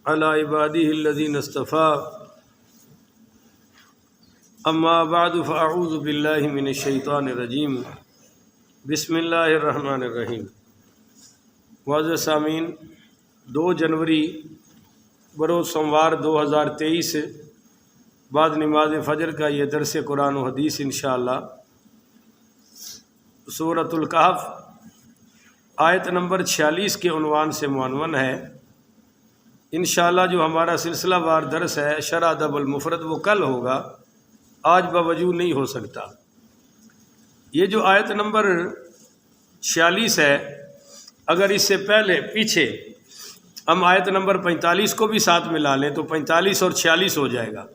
علی عباده الذین اصطفیٰ اما بعد فاعوذ باللہ من الشیطان الرجیم بسم اللہ الرحمن الرحیم۔ معزز سامعین، 2 جنوری بروز سوموار 2023 بعد نماز فجر کا یہ درس قرآن و حدیث انشاءاللہ سورۃ الکہف آیت نمبر 46 کے عنوان سے معنون ہے۔ انشاءاللہ جو ہمارا سلسلہ وار درس ہے شرح ادب المفرد وہ کل ہوگا، آج باوجود نہیں ہو سکتا۔ یہ جو آیت نمبر 46 ہے، اگر اس سے پہلے پیچھے ہم آیت نمبر 45 کو بھی ساتھ ملا لیں تو 45 اور 46 ہو جائے گا۔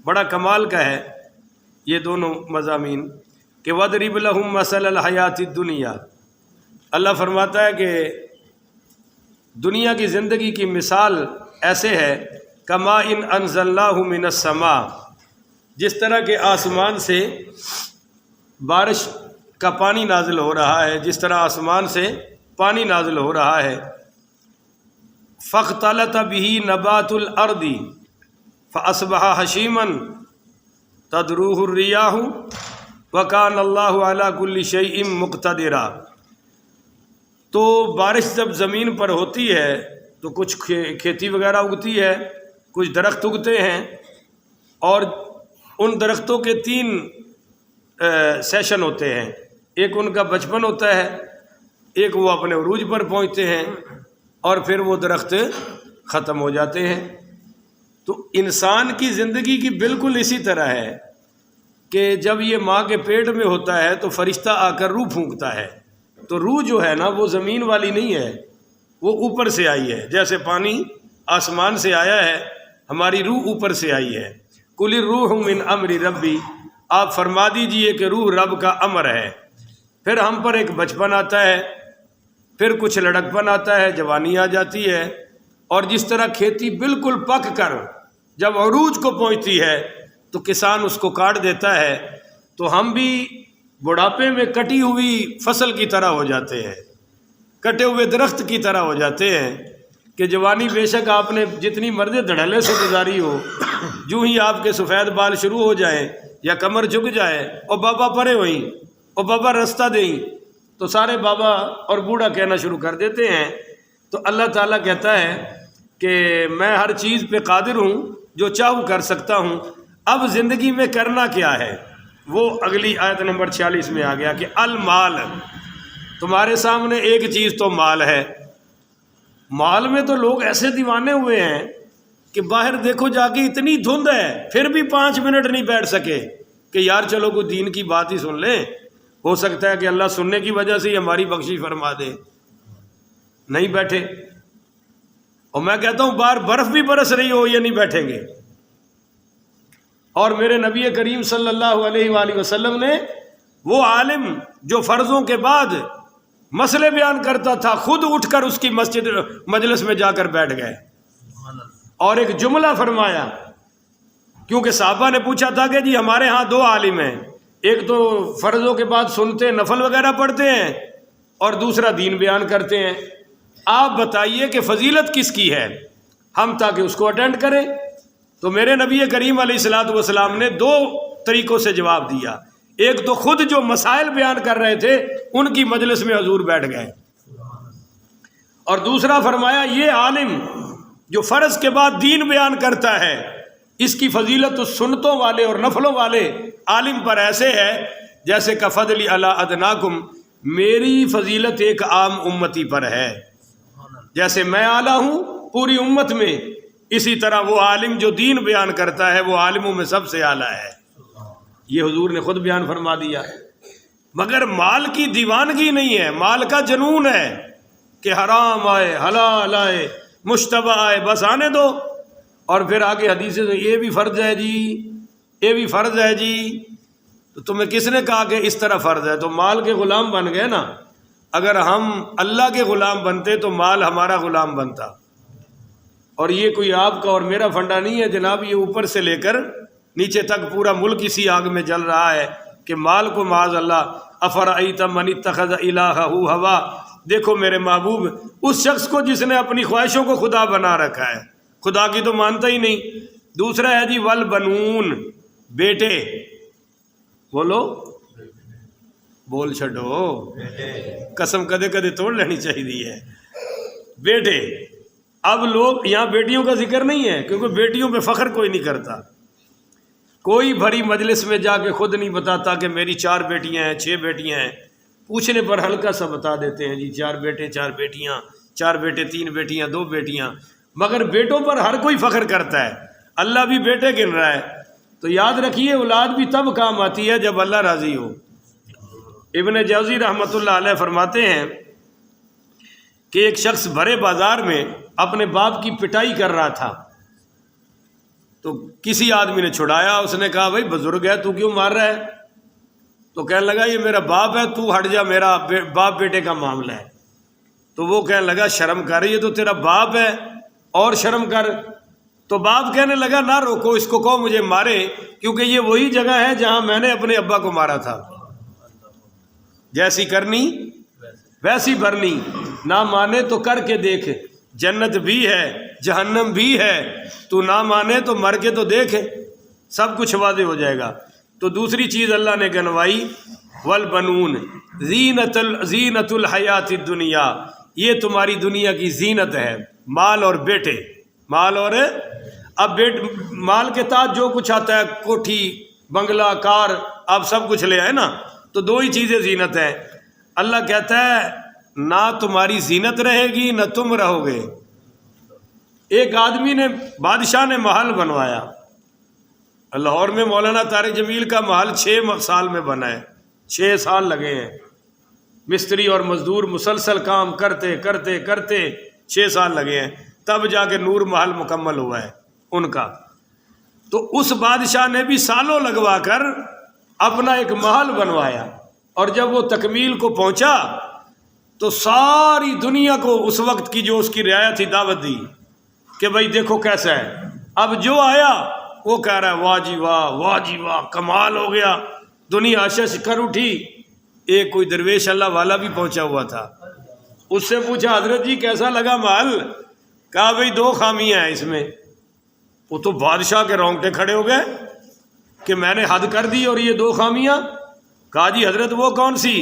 بڑا کمال کا ہے یہ دونوں مضامین کہ وَضْرِبْ لَهُم مَثَلَ الْحَيَاةِ الدُّنْيَا۔ اللہ فرماتا ہے کہ دنیا کی زندگی کی مثال ایسے ہے کَمَاءٍ أَنزَلْنَاهُ مِنَ السَّمَاءِ، جس طرح کہ آسمان سے بارش کا پانی نازل ہو رہا ہے، جس طرح آسمان سے پانی نازل ہو رہا ہے۔ فَاخْتَلَطَ بِهِ نَبَاتُ الْأَرْضِ فَأَصْبَحَ هَشِيمًا تَذْرُوهُ الرِّيَاحُ وَكَانَ اللَّهُ عَلَى كُلِّ شَيْءٍ مُقْتَدِرًا۔ تو بارش جب زمین پر ہوتی ہے تو کچھ کھیتی وغیرہ اگتی ہے، کچھ درخت اگتے ہیں، اور ان درختوں کے 3 سیشن ہوتے ہیں۔ ایک ان کا بچپن ہوتا ہے، ایک وہ اپنے عروج پر پہنچتے ہیں، اور پھر وہ درخت ختم ہو جاتے ہیں۔ تو انسان کی زندگی کی بالکل اسی طرح ہے کہ جب یہ ماں کے پیٹ میں ہوتا ہے تو فرشتہ آ کر روح پھونکتا ہے، تو روح جو ہے نا وہ زمین والی نہیں ہے، وہ اوپر سے آئی ہے۔ جیسے پانی آسمان سے آیا ہے، ہماری روح اوپر سے آئی ہے۔ قُلِ الرُّوحُ مِنْ أَمْرِ رَبِّ، آپ فرما دیجئے کہ روح رب کا امر ہے۔ پھر ہم پر ایک بچپن آتا ہے، پھر کچھ لڑکپن آتا ہے، جوانی آ جاتی ہے، اور جس طرح کھیتی بالکل پک کر جب عروج کو پہنچتی ہے تو کسان اس کو کاٹ دیتا ہے، تو ہم بھی بڑھاپے میں کٹی ہوئی فصل کی طرح ہو جاتے ہیں، کٹے ہوئے درخت کی طرح ہو جاتے ہیں کہ جوانی بے شک آپ نے جتنی مرضی دھڑلے سے گزاری ہو، جو ہی آپ کے سفید بال شروع ہو جائیں یا کمر جھک جائے اور بابا پرے ہوئیں اور بابا رستہ دیں تو سارے بابا اور بوڑھا کہنا شروع کر دیتے ہیں۔ تو اللہ تعالیٰ کہتا ہے کہ میں ہر چیز پہ قادر ہوں، جو چاہوں کر سکتا ہوں۔ اب زندگی میں کرنا کیا ہے وہ اگلی آیت نمبر 46 میں آ گیا کہ المال، تمہارے سامنے ایک چیز تو مال ہے۔ مال میں تو لوگ ایسے دیوانے ہوئے ہیں کہ باہر دیکھو جا کے اتنی دھند ہے پھر بھی 5 منٹ نہیں بیٹھ سکے کہ یار چلو کوئی دین کی بات ہی سن لیں، ہو سکتا ہے کہ اللہ سننے کی وجہ سے ہی ہماری بخشش فرما دے۔ نہیں بیٹھے، اور میں کہتا ہوں باہر برف بھی برس رہی ہو یہ نہیں بیٹھیں گے۔ اور میرے نبی کریم صلی اللہ علیہ وآلہ وسلم نے وہ عالم جو فرضوں کے بعد مسئلے بیان کرتا تھا خود اٹھ کر اس کی مسجد مجلس میں جا کر بیٹھ گئے اور ایک جملہ فرمایا، کیونکہ صحابہ نے پوچھا تھا کہ جی ہمارے ہاں 2 عالم ہیں، ایک تو فرضوں کے بعد سنتے نفل وغیرہ پڑھتے ہیں اور دوسرا دین بیان کرتے ہیں، آپ بتائیے کہ فضیلت کس کی ہے، ہم تاکہ اس کو اٹینڈ کریں۔ تو میرے نبی کریم علیہ الصلوۃ والسلام نے 2 طریقوں سے جواب دیا۔ ایک تو خود جو مسائل بیان کر رہے تھے ان کی مجلس میں حضور بیٹھ گئے، اور دوسرا فرمایا یہ عالم جو فرض کے بعد دین بیان کرتا ہے اس کی فضیلت تو سنتوں والے اور نفلوں والے عالم پر ایسے ہے جیسے کفضلی علی ادناکم، میری فضیلت ایک عام امتی پر ہے، جیسے میں اعلیٰ ہوں پوری امت میں، اسی طرح وہ عالم جو دین بیان کرتا ہے وہ عالموں میں سب سے اعلیٰ ہے۔ یہ حضور نے خود بیان فرما دیا۔ مگر مال کی دیوانگی نہیں ہے، مال کا جنون ہے کہ حرام آئے حلال آئے مشتبہ آئے بس آنے دو، اور پھر آگے حدیث سے یہ بھی فرض ہے جی، یہ بھی فرض ہے جی۔ تو تمہیں کس نے کہا کہ اس طرح فرض ہے؟ تو مال کے غلام بن گئے نا۔ اگر ہم اللہ کے غلام بنتے تو مال ہمارا غلام بنتا، اور یہ کوئی آپ کا اور میرا فنڈا نہیں ہے جناب، یہ اوپر سے لے کر نیچے تک پورا ملک اسی آگ میں جل رہا ہے کہ مال کو معاذ اللہ افرأیت من اتخذ الہہ ہوا، دیکھو میرے محبوب اس شخص کو جس نے اپنی خواہشوں کو خدا بنا رکھا ہے، خدا کی تو مانتا ہی نہیں۔ دوسرا ہے جی والبنون، بیٹے، بولو، بول چھڈو، قسم کدے کدے توڑ لینی چاہیے ہے، بیٹے۔ اب لوگ یہاں بیٹیوں کا ذکر نہیں ہے کیونکہ بیٹیوں پہ فخر کوئی نہیں کرتا، کوئی بھری مجلس میں جا کے خود نہیں بتاتا کہ میری 4 بیٹیاں ہیں 6 بیٹیاں ہیں، پوچھنے پر ہلکا سا بتا دیتے ہیں جی 4 بیٹے 4 بیٹیاں، 4 بیٹے 3 بیٹیاں 2 بیٹیاں، مگر بیٹوں پر ہر کوئی فخر کرتا ہے، اللہ بھی بیٹے گن رہا ہے۔ تو یاد رکھیے اولاد بھی تب کام آتی ہے جب اللہ راضی ہو۔ ابن جوزی رحمۃ اللہ علیہ فرماتے ہیں کہ ایک شخص بھرے بازار میں اپنے باپ کی پٹائی کر رہا تھا، تو کسی آدمی نے چھڑایا، اس نے کہا بھائی بزرگ ہے تو کیوں مار رہا ہے؟ تو کہنے لگا یہ میرا باپ ہے، تو ہٹ جا، میرا باپ بیٹے کا معاملہ ہے۔ تو وہ کہنے لگا شرم کر، یہ تو تیرا باپ ہے اور شرم کر۔ تو باپ کہنے لگا نہ روکو اس کو، کہو مجھے مارے، کیونکہ یہ وہی جگہ ہے جہاں میں نے اپنے ابا کو مارا تھا، جیسی کرنی ویسی بھرنی، نہ مانے تو کر کے دیکھ، جنت بھی ہے جہنم بھی ہے، تو نہ مانے تو مر کے تو دیکھ، سب کچھ واضح ہو جائے گا۔ تو دوسری چیز اللہ نے گنوائی والبنون زینت الحیات الدنیا، یہ تمہاری دنیا کی زینت ہے، مال اور بیٹے، مال اور اب مال کے تحت جو کچھ آتا ہے، کوٹھی بنگلہ کار، آپ سب کچھ لے آئے نا، تو 2 ہی چیزیں زینت ہیں۔ اللہ کہتا ہے نہ تمہاری زینت رہے گی نہ تم رہو گے۔ ایک آدمی نے، بادشاہ نے محل بنوایا لاہور میں، مولانا طارق جمیل کا محل 6 سال میں بنا ہے، 6 سال لگے ہیں، مستری اور مزدور مسلسل کام کرتے کرتے کرتے 6 سال لگے ہیں، تب جا کے نور محل مکمل ہوا ہے ان کا۔ تو اس بادشاہ نے بھی سالوں لگوا کر اپنا ایک محل بنوایا، اور جب وہ تکمیل کو پہنچا تو ساری دنیا کو اس وقت کی جو اس کی رعایا تھی دعوت دی کہ بھائی دیکھو کیسا ہے۔ اب جو آیا وہ کہہ رہا ہے واہ جی واہ، واہ جی واہ، کمال ہو گیا، دنیا اشش کر اٹھی۔ ایک کوئی درویش اللہ والا بھی پہنچا ہوا تھا، اس سے پوچھا حضرت جی کیسا لگا محل؟ کہا بھائی 2 خامیاں ہیں اس میں۔ وہ تو بادشاہ کے رونگٹے کھڑے ہو گئے کہ میں نے حد کر دی اور یہ 2 خامیاں؟ کہا جی حضرت وہ کون سی؟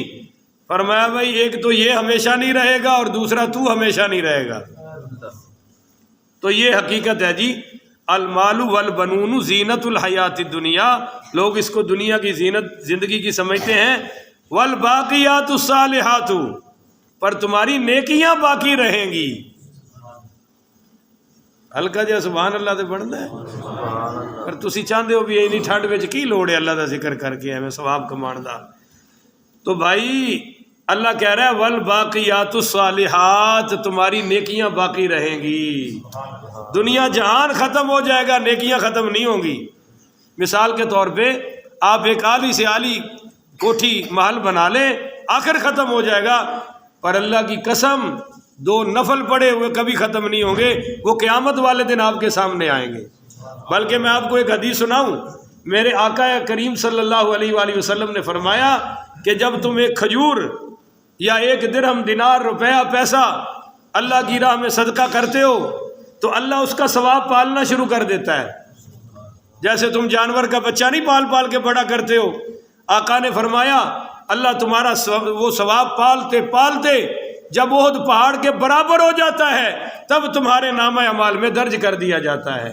فرمایا بھائی ایک تو یہ ہمیشہ نہیں رہے گا اور دوسرا تو ہمیشہ نہیں رہے گا۔ تو یہ حقیقت ہے جی، المال والبنون زینت الحیات الدنیا، لوگ اس کو دنیا کی زینت زندگی کی سمجھتے ہیں، والباقیات الصالحات، پر تمہاری نیکیاں باقی رہیں گی۔ ہلکا جہا سبحان اللہ تے بنتا ہے، پر تسی چاہتے ہو بھی اینی ٹھنڈ وچ کی لوڑ ہے اللہ دا ذکر کر کے ہمیں ثواب کمان دا۔ تو بھائی اللہ کہہ رہا ہے والباقیات الصالحات، تمہاری نیکیاں باقی رہیں گی۔ دنیا جہان ختم ہو جائے گا، نیکیاں ختم نہیں ہوں گی۔ مثال کے طور پہ آپ ایک عالی سے عالی کوٹھی محل بنا لیں، آخر ختم ہو جائے گا، پر اللہ کی قسم 2 نفل پڑے ہوئے کبھی ختم نہیں ہوں گے، وہ قیامت والے دن آپ کے سامنے آئیں گے۔ بلکہ میں آپ کو ایک حدیث سناؤں، میرے آقا کریم صلی اللہ علیہ وآلہ وسلم نے فرمایا کہ جب تم ایک کھجور یا 1 درہم دینار روپیہ پیسہ اللہ کی راہ میں صدقہ کرتے ہو تو اللہ اس کا ثواب پالنا شروع کر دیتا ہے، جیسے تم جانور کا بچہ نہیں پال پال کے بڑا کرتے ہو۔ آقا نے فرمایا اللہ تمہارا وہ ثواب پالتے پالتے جب احد پہاڑ کے برابر ہو جاتا ہے تب تمہارے نامہ اعمال میں درج کر دیا جاتا ہے۔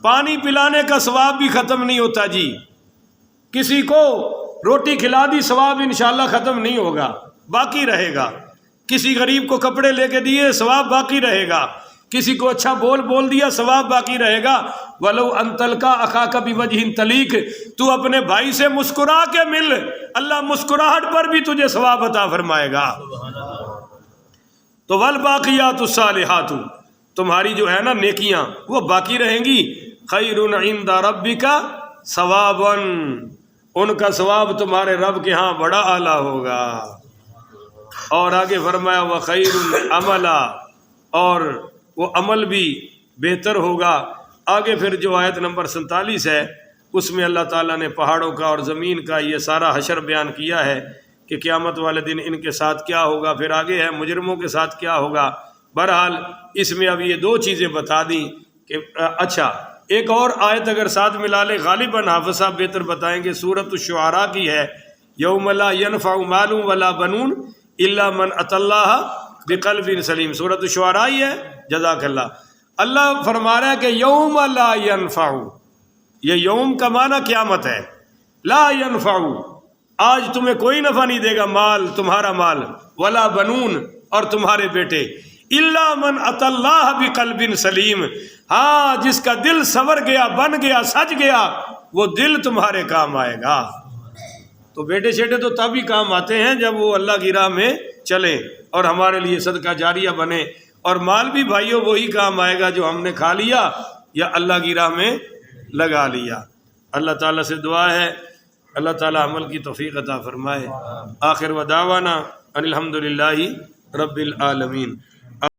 پانی پلانے کا ثواب بھی ختم نہیں ہوتا جی، کسی کو روٹی کھلا دی ثواب انشاءاللہ ختم نہیں ہوگا، باقی رہے گا۔ کسی غریب کو کپڑے لے کے دیے ثواب باقی رہے گا، کسی کو اچھا بول دیا ثواب باقی رہے گا۔ وَلَوْ أَن تَلْقَىٰ أَخَاكَ بِوَجْهٍ طَلِيقٍ، تو اپنے بھائی سے مسکرا کے مل، اللہ مسکراہٹ پر بھی تجھے ثواب عطا فرمائے گا۔ تو وَالْبَاقِيَاتُ الصَّالِحَاتُ، تمہاری جو ہے نا نیکیاں وہ باقی رہیں گی۔ خَيْرٌ عِندَ رَبِّكَ ثَوَابًا، ان کا ثواب تمہارے رب کے ہاں بڑا اعلیٰ ہوگا۔ اور آگے فرمایا وَخَيْرٌ عَمَلًا، اور وہ عمل بھی بہتر ہوگا۔ آگے پھر جو آیت نمبر 47 ہے اس میں اللہ تعالیٰ نے پہاڑوں کا اور زمین کا یہ سارا حشر بیان کیا ہے کہ قیامت والے دن ان کے ساتھ کیا ہوگا، پھر آگے ہے مجرموں کے ساتھ کیا ہوگا۔ بہرحال اس میں اب یہ دو چیزیں بتا دیں کہ اچھا ایک اور آیت اگر ساتھ ملا لے، غالباً حافظ صاحب بہتر بتائیں گے، سورۃ الشعراء کی ہے، یوم لا ینفع مال ولا بنون الا من اتى اللہ بقلب سلیم، سورۃ الشعراء ہی ہے، جزاک اللہ۔ اللہ فرما رہا ہے کہ یوم لا ینفع، یہ یوم کا معنی قیامت ہے، لا ینفع، آج تمہیں کوئی نفع نہیں دے گا مال، تمہارا مال، ولا بنون، اور تمہارے بیٹے، الا من اتى اللہ بقلب سلیم، ہاں جس کا دل سنور گیا، بن گیا، سج گیا، وہ دل تمہارے کام آئے گا۔ تو بیٹے شیٹے تو تب ہی کام آتے ہیں جب وہ اللہ کی راہ میں چلیں اور ہمارے لیے صدقہ جاریہ بنے، اور مال بھی بھائیوں وہی کام آئے گا جو ہم نے کھا لیا یا اللہ کی راہ میں لگا لیا۔ اللہ تعالیٰ سے دعا ہے اللہ تعالیٰ عمل کی توفیق عطا فرمائے۔ آخر و دعوانا ان الحمد للہ رب العالمین۔